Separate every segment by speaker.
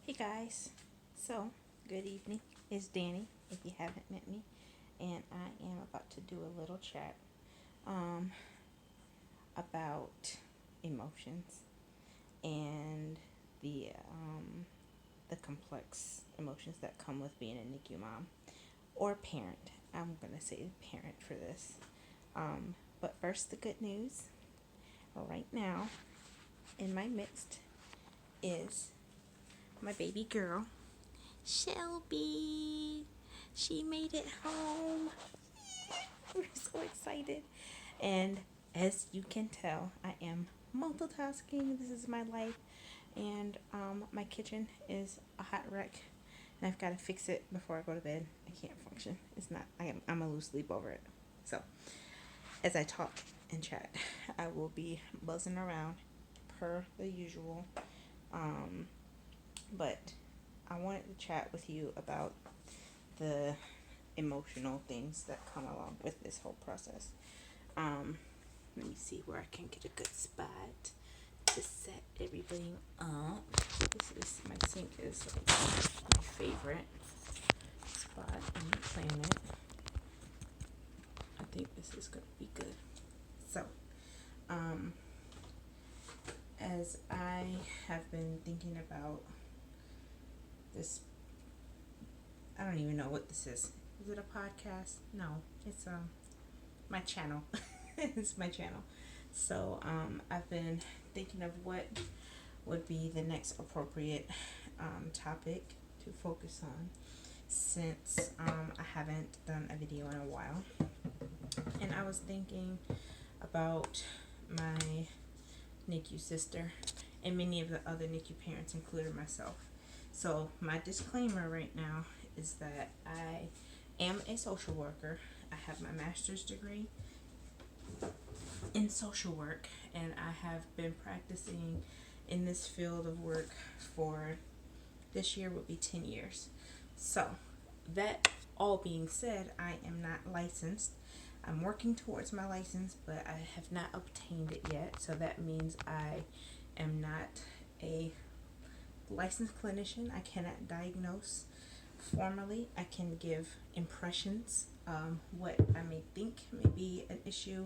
Speaker 1: Hey guys, so good evening. It's Danny, if you haven't met me, and I am about to do a little chat um, about emotions and the complex emotions that come with being a NICU mom or parent. I'm gonna say parent for this. But first, the good news. Right now, in my midst is my baby girl, Shelby. She made it home. We're so excited. And as you can tell, I am multitasking. This is my life. And my kitchen is a hot wreck. And I've got to fix it before I go to bed. I can't function. It's not, I'm going to lose sleep over it. So, as I talk and chat, I will be buzzing around per the usual. Um, but I wanted to chat with you about the emotional things that come along with this whole process. Let me see where I can get a good spot to set everything up. This is my sink is like my favorite spot on the planet. I think this is gonna be good. So, as I have been thinking about this, I don't even know what this is. Is it a podcast? No, it's my channel. It's my channel. So I've been thinking of what would be the next appropriate topic to focus on since I haven't done a video in a while. And I was thinking about my NICU sister and many of the other NICU parents, including myself. So my disclaimer right now is that I am a social worker. I have my master's degree in social work, and I have been practicing in this field of work for this year will be 10 years. So that all being said, I am not licensed. I'm working towards my license, but I have not obtained it yet. So that means I am not a licensed clinician. I cannot diagnose formally. I can give impressions, what I may think may be an issue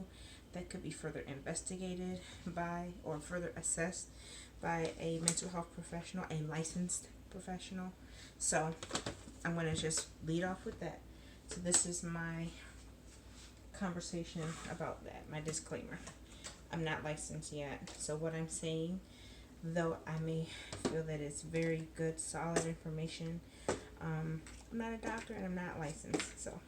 Speaker 1: that could be further investigated by or further assessed by a mental health professional, a licensed professional. So I'm going to just lead off with that. So this is my conversation about that, my disclaimer. I'm not licensed yet, so what I'm saying, though I may feel that it's very good, solid information, I'm not a doctor and I'm not licensed, so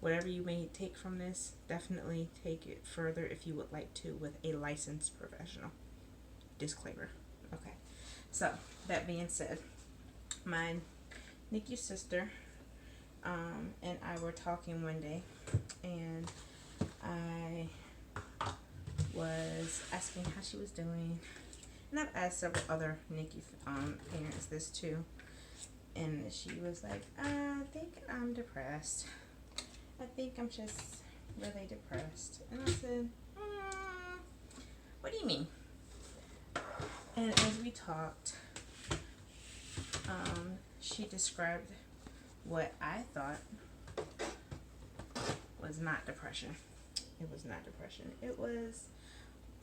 Speaker 1: whatever you may take from this, definitely take it further if you would like to with a licensed professional. Disclaimer. Okay, so that being said, my NICU sister and I were talking one day, and I was asking how she was doing, and I've asked several other NICU parents this too, and she was like, I think I'm depressed. I think I'm just really depressed. And I said, what do you mean? And as we talked, she described what I thought was not depression. It was not depression. It was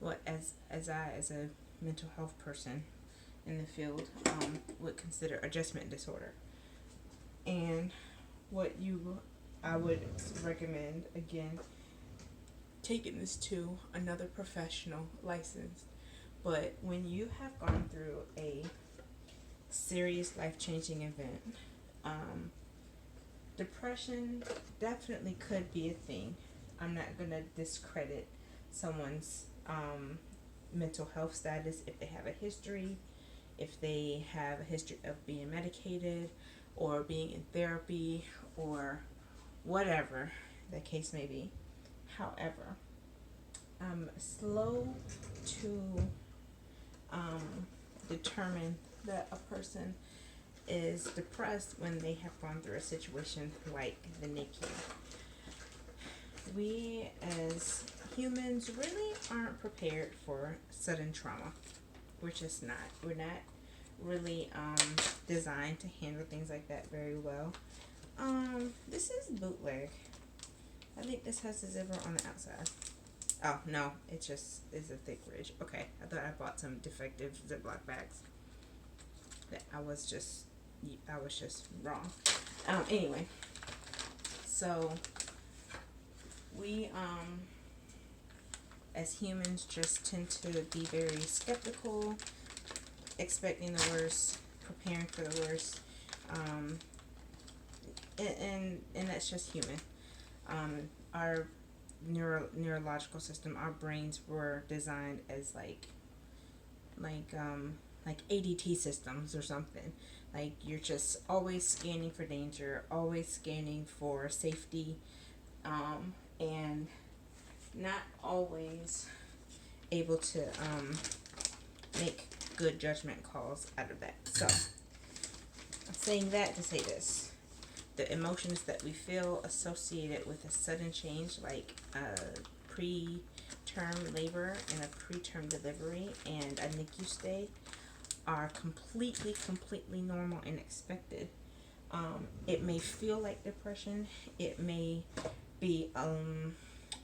Speaker 1: what as a mental health person in the field would consider adjustment disorder. And I would recommend, again, taking this to another professional licensed. But when you have gone through a serious life-changing event, depression definitely could be a thing. I'm not going to discredit someone's mental health status if they have a history, if they have a history of being medicated or being in therapy or whatever the case may be. However, I'm slow to determine that a person is depressed when they have gone through a situation like the NICU. We as humans really aren't prepared for sudden trauma. We're just not. We're not really designed to handle things like that very well. This is bootleg. I think this has a zipper on the outside. Oh no, it just is a thick ridge. Okay, I thought I bought some defective Ziploc bags. That I was just wrong. Anyway, so we as humans just tend to be very skeptical, expecting the worst, preparing for the worst, and that's just human. Our neurological system, our brains were designed as like ADT systems or something. Like you're just always scanning for danger, always scanning for safety, and not always able to make good judgment calls out of that. So I'm saying that to say this. The emotions that we feel associated with a sudden change, like preterm labor and a preterm delivery and a NICU stay, are completely normal and expected. It may feel like depression. It may be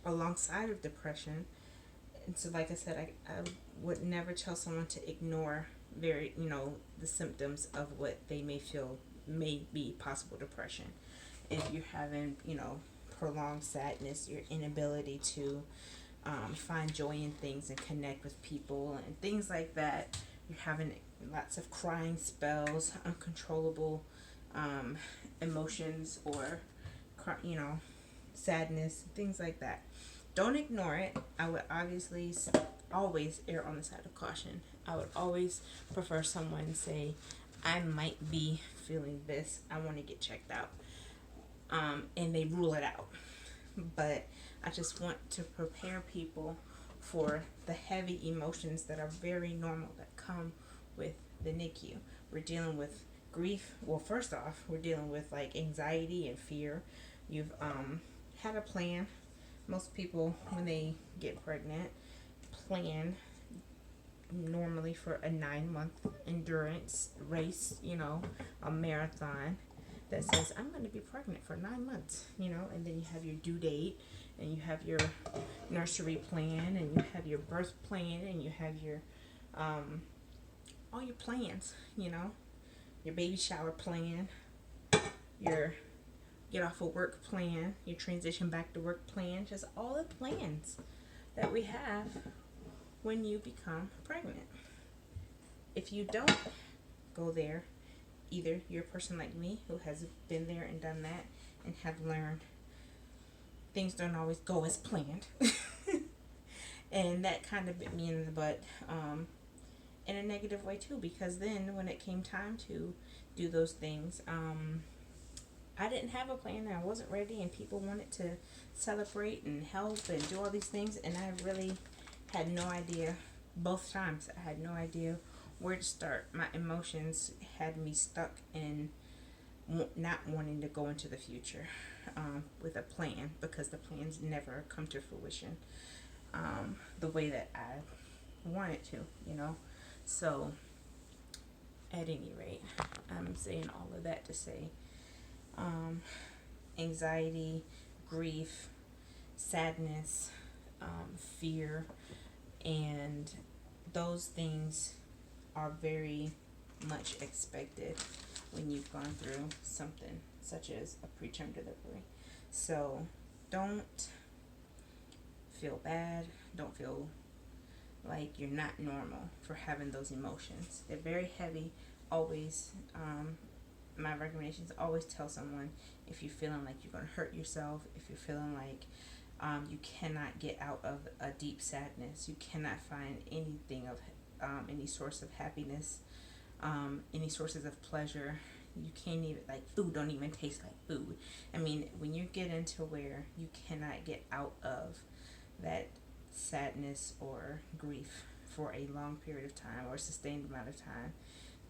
Speaker 1: alongside of depression. And so, like I said, I would never tell someone to ignore the symptoms of what they may feel may be possible depression. If you're having, prolonged sadness, your inability to find joy in things and connect with people and things like that, you're having lots of crying spells, uncontrollable emotions, or sadness, things like that. Don't ignore it. I would obviously always err on the side of caution. I would always prefer someone say, I might be feeling this, I want to get checked out, and they rule it out. But I just want to prepare people for the heavy emotions that are very normal that come with the NICU. We're dealing with grief. Well, first off, we're dealing with like anxiety and fear. You've had a plan. Most people, when they get pregnant, plan normally for a 9-month endurance race, a marathon that says, I'm going to be pregnant for 9 months, and then you have your due date, and you have your nursery plan, and you have your birth plan, and you have your, all your plans, your baby shower plan, your get off of work plan, your transition back to work plan, just all the plans that we have when you become pregnant. If you don't go there, either you're a person like me who has been there and done that and have learned things don't always go as planned. And that kind of bit me in the butt in a negative way too, because then when it came time to do those things, I didn't have a plan and I wasn't ready, and people wanted to celebrate and help and do all these things, and I really had no idea. Both times I had no idea where to start. My emotions had me stuck in not wanting to go into the future with a plan, because the plans never come to fruition the way that I wanted to, So at any rate, I'm saying all of that to say anxiety, grief, sadness, fear, and those things are very much expected when you've gone through something such as a preterm delivery. So don't feel bad. Don't feel like you're not normal for having those emotions. They're very heavy. Always, my recommendation is always tell someone if you're feeling like you're going to hurt yourself, if you're feeling like you cannot get out of a deep sadness, you cannot find anything of any source of happiness, any sources of pleasure. You can't even, like, food don't even taste like food. I mean, when you get into where you cannot get out of that sadness or grief for a long period of time or a sustained amount of time,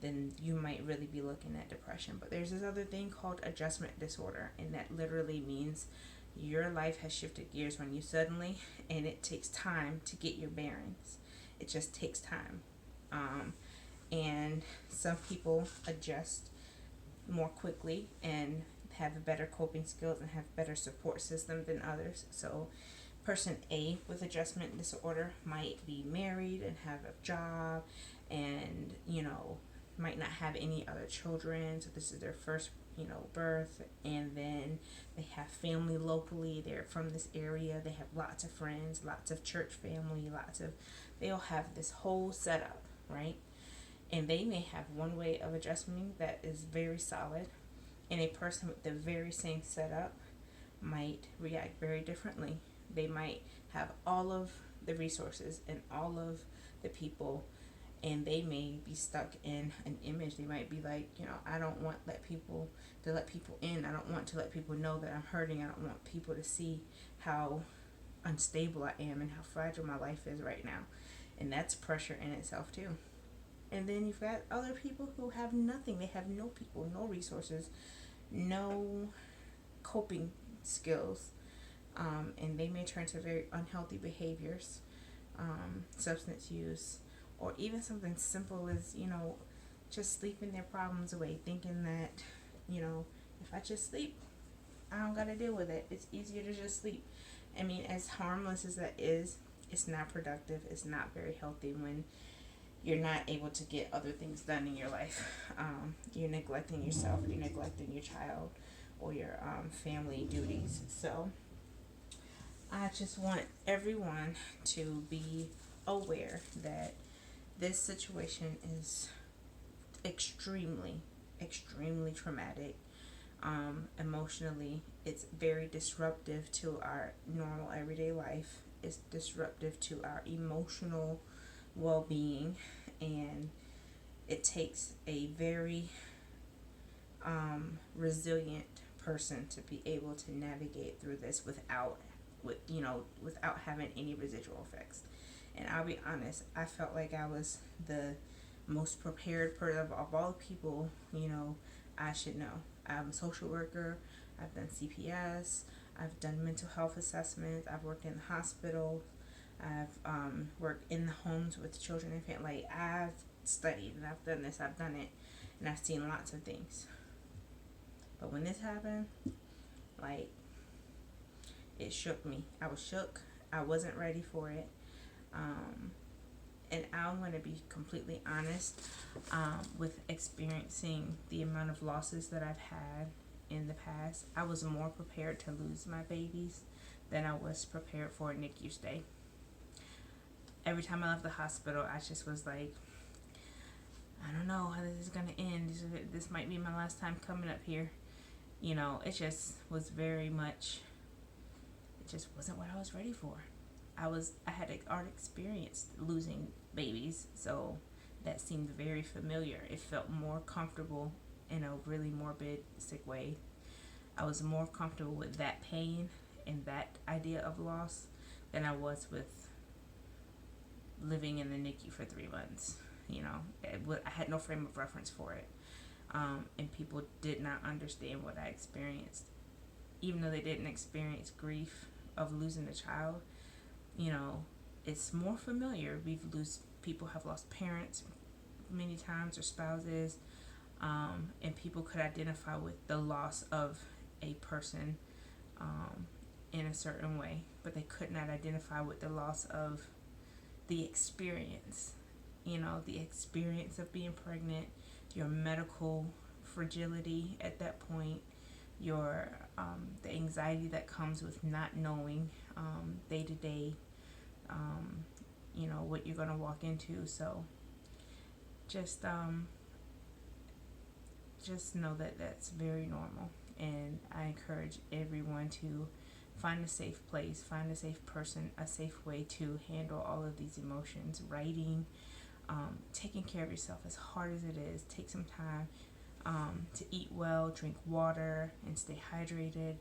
Speaker 1: then you might really be looking at depression. But there's this other thing called adjustment disorder, and that literally means your life has shifted gears on you suddenly, and it takes time to get your bearings. It just takes time. And some people adjust more quickly and have better coping skills and have better support system than others. So person A with adjustment disorder might be married and have a job and, might not have any other children. So this is their first, birth. And then they have family locally. They're from this area. They have lots of friends, lots of church family, they'll have this whole setup, right? And they may have one way of adjusting that is very solid, and a person with the very same setup might react very differently. They might have all of the resources and all of the people, and they may be stuck in an image. They might be like, I don't want let people in. I don't want to let people know that I'm hurting. I don't want people to see how unstable I am and how fragile my life is right now. And that's pressure in itself too. And then you've got other people who have nothing. They have no people, no resources, no coping skills, and they may turn to very unhealthy behaviors, substance use, or even something simple as, just sleeping their problems away, thinking that, if I just sleep, I don't got to deal with it. It's easier to just sleep. I mean, as harmless as that is, it's not productive. It's not very healthy when you're not able to get other things done in your life. You're neglecting yourself, you're neglecting your child or your family duties. So I just want everyone to be aware that this situation is extremely, extremely traumatic. Emotionally, it's very disruptive to our normal everyday life. It's disruptive to our emotional well-being, and it takes a very resilient person to be able to navigate through this without having any residual effects. And I'll be honest, I felt like I was the most prepared person of all the people I should know. I'm a social worker. I've done CPS. I've done mental health assessments. I've worked in the hospital. I've worked in the homes with children and family. Like, I've studied and I've done this, I've done it, and I've seen lots of things. But when this happened, like, it shook me. I was shook. I wasn't ready for it. And I'm going to be completely honest, with experiencing the amount of losses that I've had in the past. I was more prepared to lose my babies than I was prepared for a NICU stay. Every time I left the hospital, I just was like, I don't know how this is going to end. This might be my last time coming up here. It just was very much, it just wasn't what I was ready for. I had already experienced losing babies, so that seemed very familiar. It felt more comfortable in a really morbid, sick way. I was more comfortable with that pain and that idea of loss than I was with living in the NICU for 3 months. I had no frame of reference for it. And people did not understand what I experienced. Even though they didn't experience grief of losing a child, it's more familiar. People have lost parents many times, or spouses, and people could identify with the loss of a person in a certain way, but they could not identify with the loss of the experience. The experience of being pregnant, your medical fragility at that point, your the anxiety that comes with not knowing day to day, what you're going to walk into. So just know that that's very normal, and I encourage everyone to find a safe place, find a safe person, a safe way to handle all of these emotions. Writing, taking care of yourself as hard as it is. Take some time to eat well, drink water, and stay hydrated.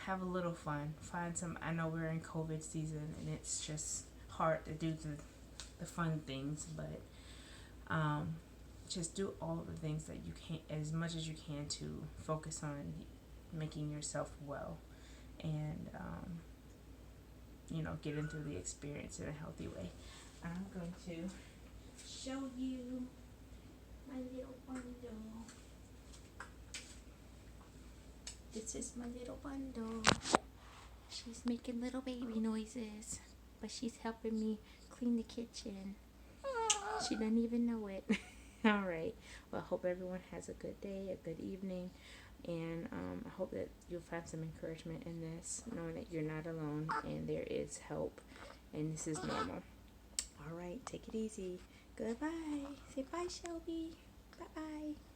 Speaker 1: Have a little fun. I know we're in COVID season, and it's just hard to do the fun things, but just do all the things that you can, as much as you can, to focus on making yourself well, and getting through the experience in a healthy way. I'm going to show you My little bundle. This is my little bundle. She's making little baby noises, but she's helping me clean the kitchen. She doesn't even know it. All right. Well, I hope everyone has a good day, a good evening, and I hope that you'll find some encouragement in this, knowing that you're not alone and there is help, and this is normal. All right. Take it easy. Goodbye. Say bye, Shelby. Bye-bye.